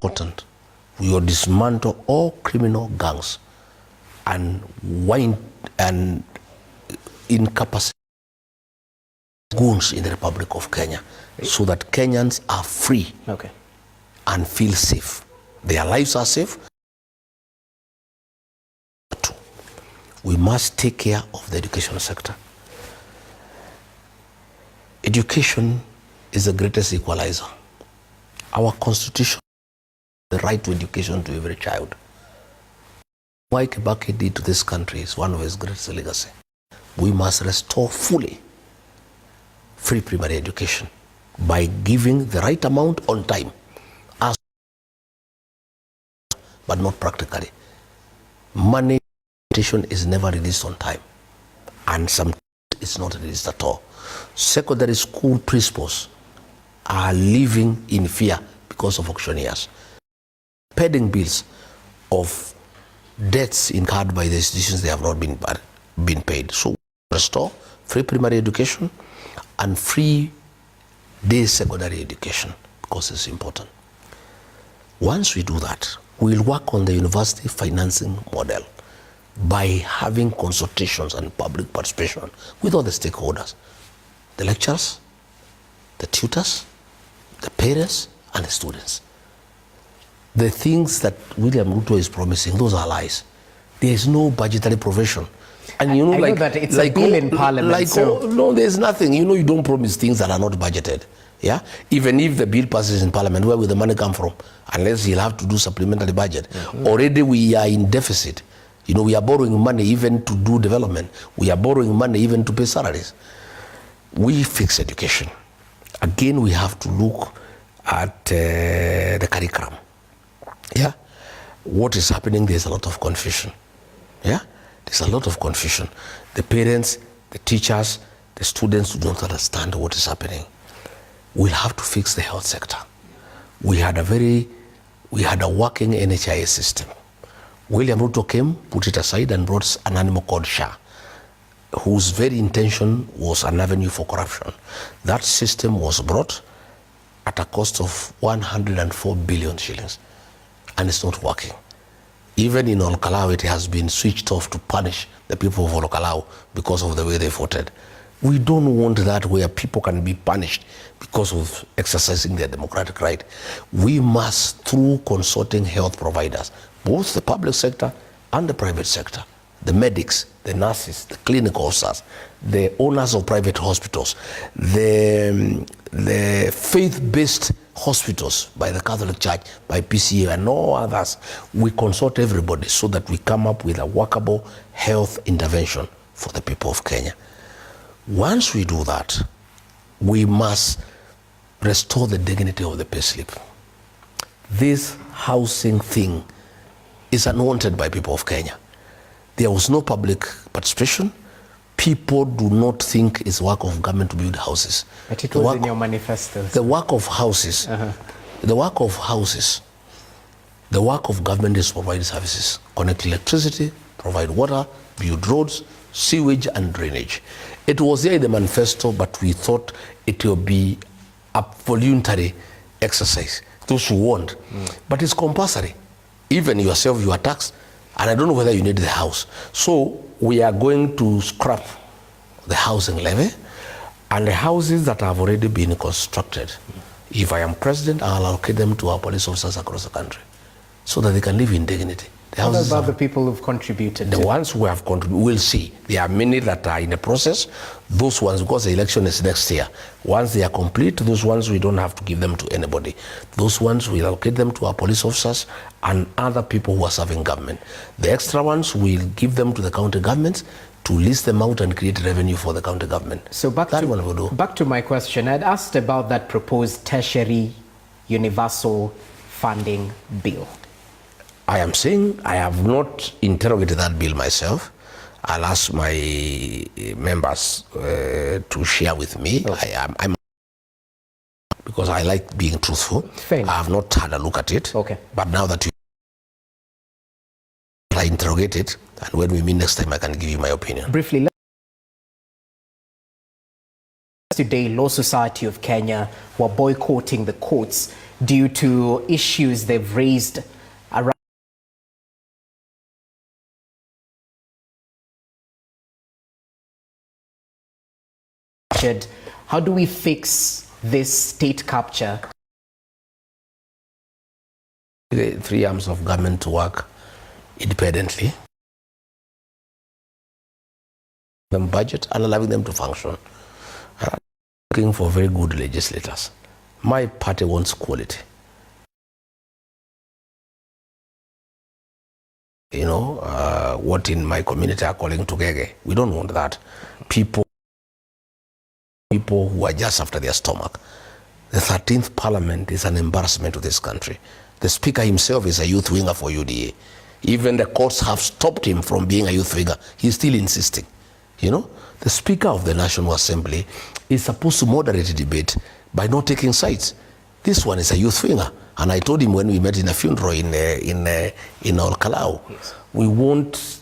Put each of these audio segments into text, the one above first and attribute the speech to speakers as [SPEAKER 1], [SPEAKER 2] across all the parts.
[SPEAKER 1] important. We will dismantle all criminal gangs and incapacitate goons in the Republic of Kenya, so that Kenyans are free and feel safe. Their lives are safe. We must take care of the education sector. Education is the greatest equalizer. Our constitution, the right to education to every child. What Kibaki did to this country is one of his greatest legacy. We must restore fully free primary education by giving the right amount on time, but not practically. Money education is never released on time, and some is not released at all. Secondary school principals are living in fear because of auctioneers. Pending bills of debts incurred by the institutions, they have not been paid. So restore free primary education and free day secondary education, because it's important. Once we do that, we'll work on the university financing model by having consultations and public participation with all the stakeholders, the lecturers, the tutors, the parents, and the students. The things that William Ruto is promising, those are lies. There is no budgetary provision. And you know,
[SPEAKER 2] I know that it's a bill in parliament.
[SPEAKER 1] No, there's nothing. You know, you don't promise things that are not budgeted. Yeah, even if the bill passes in parliament, where will the money come from? Unless he'll have to do supplementary budget. Already we are in deficit. You know, we are borrowing money even to do development. We are borrowing money even to pay salaries. We fix education. Again, we have to look at the curriculum. Yeah, what is happening? There's a lot of confusion. Yeah, there's a lot of confusion. The parents, the teachers, the students do not understand what is happening. We'll have to fix the health sector. We had a working NHIS system. William Ruto came, put it aside, and brought an animal called SHA, whose very intention was an avenue for corruption. That system was brought at a cost of 104 billion shillings, and it's not working. Even in Olkalau, it has been switched off to punish the people of Olkalau because of the way they voted. We don't want that, where people can be punished because of exercising their democratic right. We must, through consulting health providers, both the public sector and the private sector, the medics, the nurses, the clinical officers, the owners of private hospitals, the faith-based hospitals by the Catholic Church, by PCA and all others, we consult everybody so that we come up with a workable health intervention for the people of Kenya. Once we do that, we must restore the dignity of the payslip. This housing thing is unwanted by people of Kenya. There was no public participation. People do not think it's work of government to build houses.
[SPEAKER 2] But it was in your manifesto.
[SPEAKER 1] The work of houses, the work of government is to provide services, connect electricity, provide water, build roads, sewage and drainage. It was there in the manifesto, but we thought it will be a voluntary exercise, those who want. But it's compulsory. Even yourself, you are taxed, and I don't know whether you need the house. So we are going to scrap the housing levy, and the houses that have already been constructed, if I am president, I'll allocate them to our police officers across the country so that they can live in dignity.
[SPEAKER 2] What about the people who've contributed?
[SPEAKER 1] The ones who have contributed, we'll see. There are many that are in the process. Those ones, because the election is next year, once they are complete, those ones we don't have to give them to anybody. Those ones we'll allocate them to our police officers and other people who are serving government. The extra ones we'll give them to the county governments to list them out and create revenue for the county government.
[SPEAKER 2] So back to my question. I'd asked about that proposed tertiary universal funding bill.
[SPEAKER 1] I am saying I have not interrogated that bill myself. I'll ask my members to share with me. I'm because I like being truthful. I have not had a look at it. But now that I interrogate it, and when we meet next time, I can give you my opinion.
[SPEAKER 2] Briefly, today, Law Society of Kenya were boycotting the courts due to issues they've raised around. How do we fix this state capture?
[SPEAKER 1] The three arms of government to work independently, them budget and allowing them to function. Looking for very good legislators. My party wants quality. You know, what in my community are calling tugege. We don't want that. People who are just after their stomach. The 13th Parliament is an embarrassment to this country. The Speaker himself is a youth winger for UDA. Even the courts have stopped him from being a youth winger. He's still insisting. You know, the Speaker of the National Assembly is supposed to moderate debate by not taking sides. This one is a youth winger. And I told him when we met in a funeral in Olkalau, yes, we want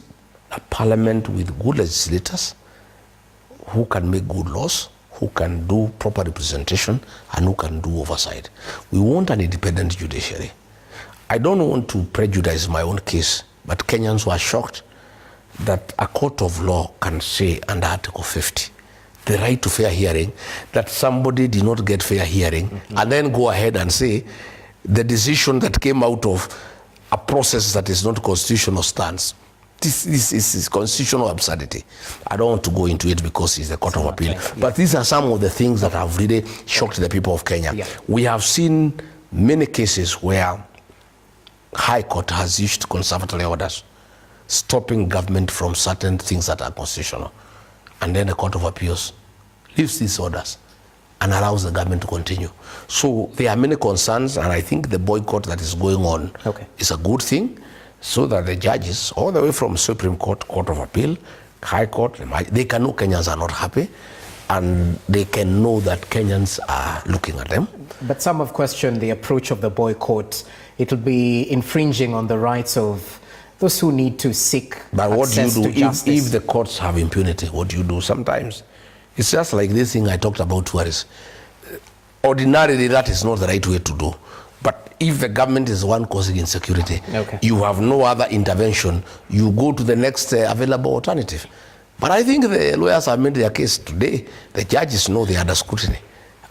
[SPEAKER 1] a parliament with good legislators who can make good laws, who can do proper representation, and who can do oversight. We want an independent judiciary. I don't want to prejudice my own case, but Kenyans were shocked that a court of law can say under Article 50, the right to fair hearing, that somebody did not get fair hearing, and then go ahead and say the decision that came out of a process that is not constitutional stands. This is constitutional absurdity. I don't want to go into it because it's the Court of Appeal. Yeah. But these are some of the things that have really shocked the people of Kenya. Yeah. We have seen many cases where High Court has issued conservatory orders stopping government from certain things that are constitutional. And then the Court of Appeals lifts these orders and allows the government to continue. So there are many concerns, and I think the boycott that is going on is a good thing, so that the judges, all the way from Supreme Court, Court of Appeal, High Court, they can know Kenyans are not happy, and they can know that Kenyans are looking at them.
[SPEAKER 2] But some have questioned the approach of the boycott. It will be infringing on the rights of those who need to seek access to justice.
[SPEAKER 1] If the courts have impunity, what do you do sometimes? It's just like this thing I talked about tourists. Ordinarily, that is not the right way to do. But if the government is the one causing insecurity, you have no other intervention, you go to the next available alternative. But I think the lawyers have made their case today. The judges know they are under scrutiny.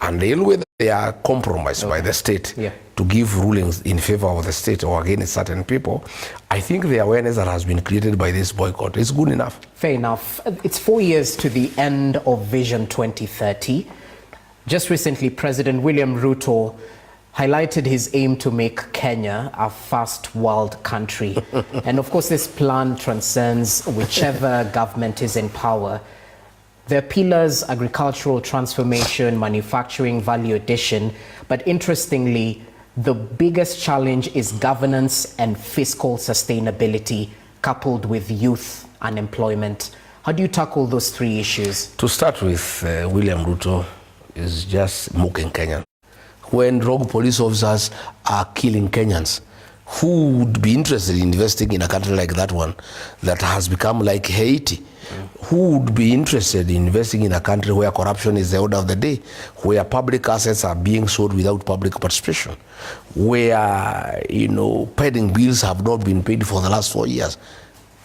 [SPEAKER 1] And they are compromised by the state to give rulings in favor of the state or against certain people. I think the awareness that has been created by this boycott is good enough.
[SPEAKER 2] Fair enough. It's 4 years to the end of Vision 2030. Just recently, President William Ruto highlighted his aim to make Kenya a first world country. And of course, this plan transcends whichever government is in power. Their pillars: agricultural transformation, manufacturing, value addition. But interestingly, the biggest challenge is governance and fiscal sustainability, coupled with youth unemployment. How do you tackle those three issues?
[SPEAKER 1] To start with, William Ruto is just mocking Kenyans. When rogue police officers are killing Kenyans, who would be interested in investing in a country like that one that has become like Haiti? Who would be interested in investing in a country where corruption is the order of the day, where public assets are being sold without public participation, where, you know, pending bills have not been paid for the last 4 years?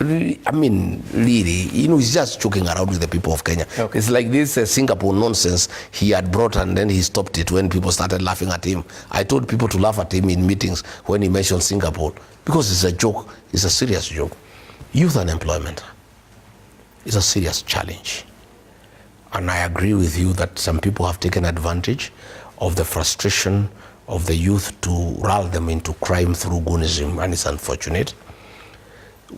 [SPEAKER 1] I mean, really, you know, he's just joking around with the people of Kenya. It's like this Singapore nonsense he had brought, and then he stopped it when people started laughing at him. I told people to laugh at him in meetings when he mentioned Singapore, because it's a joke. It's a serious joke. Youth unemployment is a serious challenge. And I agree with you that some people have taken advantage of the frustration of the youth to lull them into crime through goonism, and it's unfortunate.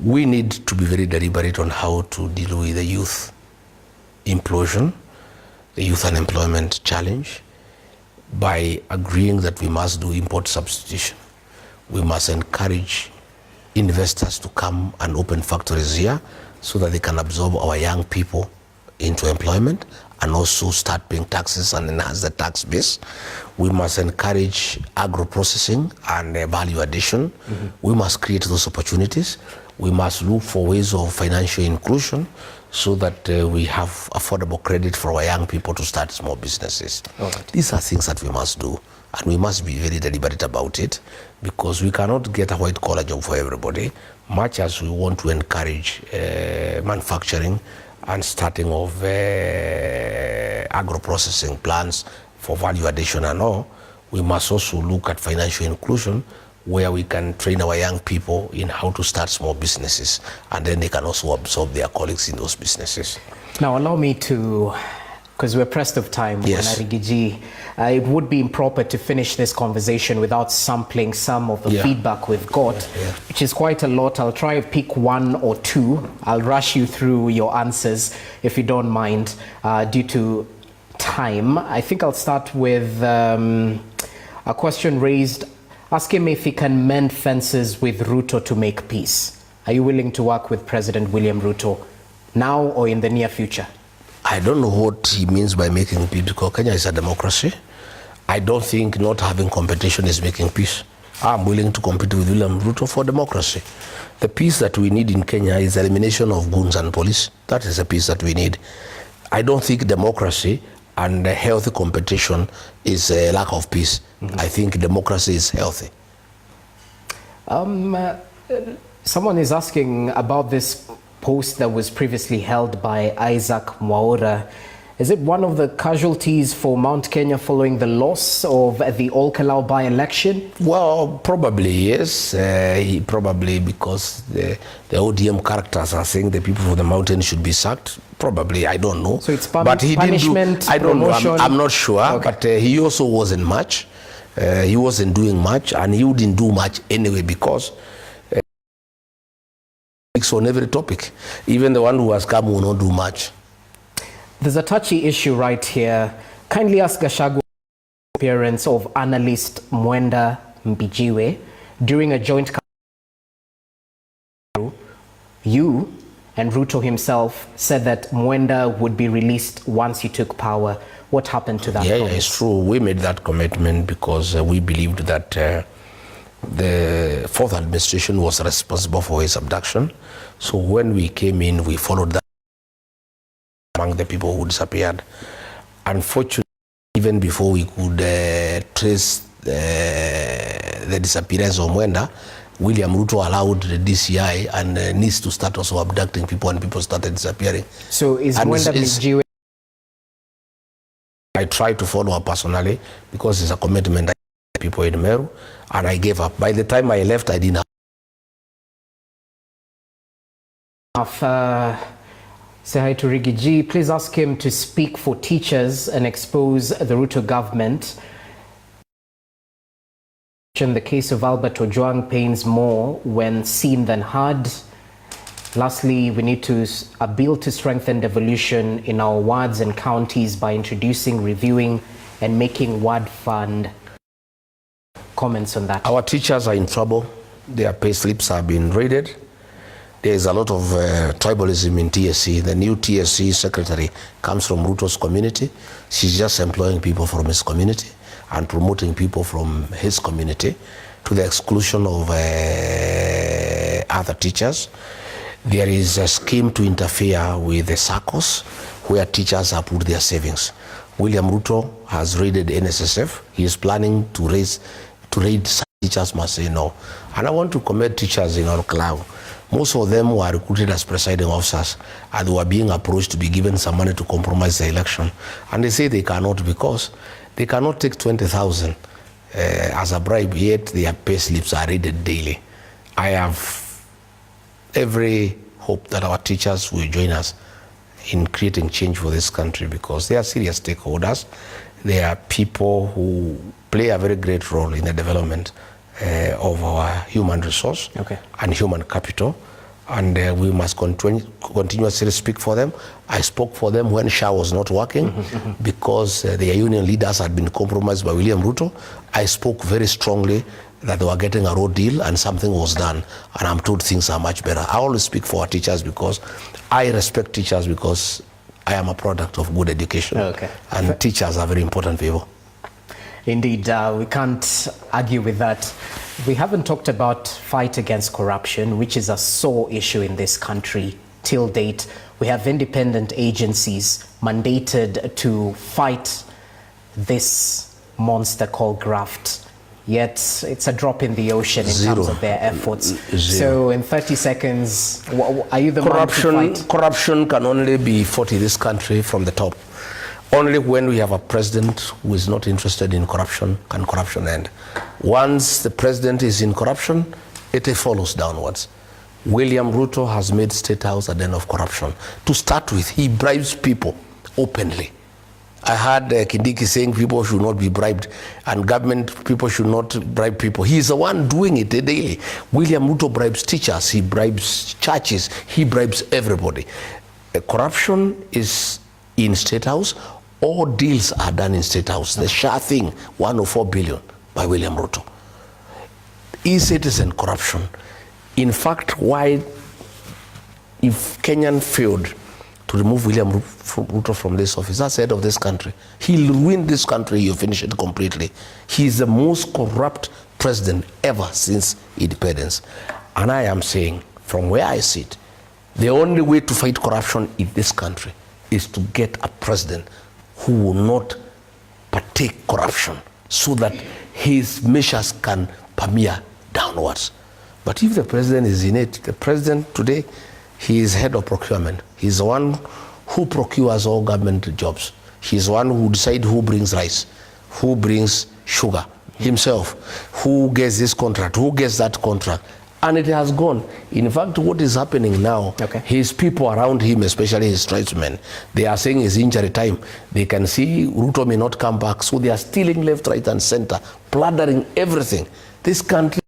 [SPEAKER 1] We need to be very deliberate on how to deal with the youth implosion, the youth unemployment challenge, by agreeing that we must do import substitution. We must encourage investors to come and open factories here so that they can absorb our young people into employment and also start paying taxes and enhance the tax base. We must encourage agro-processing and value addition. We must create those opportunities. We must look for ways of financial inclusion so that we have affordable credit for our young people to start small businesses. These are things that we must do. and we must be very deliberate about it, because we cannot get a white-collar job for everybody, much as we want to encourage manufacturing and starting of agro-processing plants for value addition and all. We must also look at financial inclusion, where we can train our young people in how to start small businesses, and then they can also absorb their colleagues in those businesses.
[SPEAKER 2] Now, allow me to, because we're pressed of time,
[SPEAKER 1] yes.
[SPEAKER 2] Rigiji, it would be improper to finish this conversation without sampling some of the feedback we've got, which is quite a lot. I'll try to pick one or two. I'll rush you through your answers, if you don't mind, due to time. I think I'll start with a question raised. Ask him if he can mend fences with Ruto to make peace. Are you willing to work with President William Ruto now or in the near future?
[SPEAKER 1] I don't know what he means by making peace, because Kenya is a democracy. I don't think not having competition is making peace. I'm willing to compete with William Ruto for democracy. The peace that we need in Kenya is the elimination of goons and police. That is the peace that we need. I don't think democracy and healthy competition is a lack of peace. I think democracy is healthy.
[SPEAKER 2] Someone is asking about this post that was previously held by Isaac Mwaura. Is it one of the casualties for Mount Kenya following the loss of the Olkalau by-election?
[SPEAKER 1] Well, probably yes. Probably because the ODM characters are saying the people of the mountain should be sacked. Probably, I don't know.
[SPEAKER 2] So it's
[SPEAKER 1] but he
[SPEAKER 2] punishment,
[SPEAKER 1] didn't do, I don't
[SPEAKER 2] promotion.
[SPEAKER 1] know, I'm not sure. Okay. But he also wasn't much. He wasn't doing much, and he wouldn't do much anyway, because on every topic, even the one who has come will not do much.
[SPEAKER 2] There's a touchy issue right here. Kindly ask Gachagua appearance of analyst Mwenda Mbijiwe during a joint. You and Ruto himself said that Mwenda would be released once he took power. What happened to that?
[SPEAKER 1] Yeah, it's true. We made that commitment because we believed that the fourth administration was responsible for his abduction. So when we came in, we followed that among the people who disappeared. Unfortunately, even before we could trace the disappearance of Mwenda, William Ruto allowed the DCI and NIS to start also abducting people, and people started disappearing.
[SPEAKER 2] So is Mwenda Mbijiwe?
[SPEAKER 1] I tried to follow up personally because it's a commitment I had people in Meru, and I gave up. By the time I left, I didn't
[SPEAKER 2] have. Say hi to Rigiji. Please ask him to speak for teachers and expose the Ruto government. The case of Albert Ojwang pains more when seen than heard. Lastly, we need a bill to strengthen devolution in our wards and counties by introducing, reviewing, and making ward fund. Comments on that?
[SPEAKER 1] Our teachers are in trouble. Their pay slips have been raided. There is a lot of tribalism in TSC. The new TSC secretary comes from Ruto's community. She's just employing people from his community and promoting people from his community to the exclusion of other teachers. There is a scheme to interfere with the SACCOs where teachers have put their savings. William Ruto has raided NSSF. He is planning to raid teachers must say no. And I want to commend teachers in Olkalau. Most of them were recruited as presiding officers, and they were being approached to be given some money to compromise the election. And they say they cannot, because they cannot take 20,000 as a bribe, yet their pay slips are raided daily. I have every hope that our teachers will join us in creating change for this country, because they are serious stakeholders. They are people who play a very great role in the development of our human resource and human capital, and we must continuously speak for them. I spoke for them when SHA was not working because their union leaders had been compromised by William Ruto. I spoke very strongly that they were getting a road deal and something was done, and I'm told things are much better. I always speak for our teachers because I respect teachers, because I am a product of good education, and teachers are very important people.
[SPEAKER 2] Indeed, we can't argue with that. We haven't talked about fight against corruption, which is a sore issue in this country. Till date, we have independent agencies mandated to fight this monster called graft. Yet it's a drop in the ocean in
[SPEAKER 1] Zero.
[SPEAKER 2] terms of their efforts.
[SPEAKER 1] Zero.
[SPEAKER 2] So in 30 seconds, are you the man to fight?
[SPEAKER 1] Corruption can only be fought in this country from the top. Only when we have a president who is not interested in corruption can corruption end. Once the president is in corruption, it follows downwards. William Ruto has made State House a den of corruption. To start with, he bribes people openly. I heard Kindiki saying people should not be bribed and government people should not bribe people. He's the one doing it daily. William Ruto bribes teachers, he bribes churches, he bribes everybody. Corruption is in State House. All deals are done in State House. The Shah thing, 104 billion by William Ruto. E-citizen corruption. In fact, why, if Kenyan failed to remove William Ruto from this office as head of this country, he'll ruin this country, he'll finish it completely. He's the most corrupt president ever since independence. And I am saying, from where I sit, the only way to fight corruption in this country is to get a president who will not partake corruption so that his measures can permeate downwards. But if the president is in it, the president today, he is head of procurement. He's the one who procures all government jobs. He's the one who decides who brings rice, who brings sugar, himself, who gets this contract, who gets that contract. And it has gone. In fact, what is happening now, his people around him, especially his tribesmen, they are saying it's injury time. They can see Ruto may not come back, so they are stealing left, right, and center, plundering everything. This country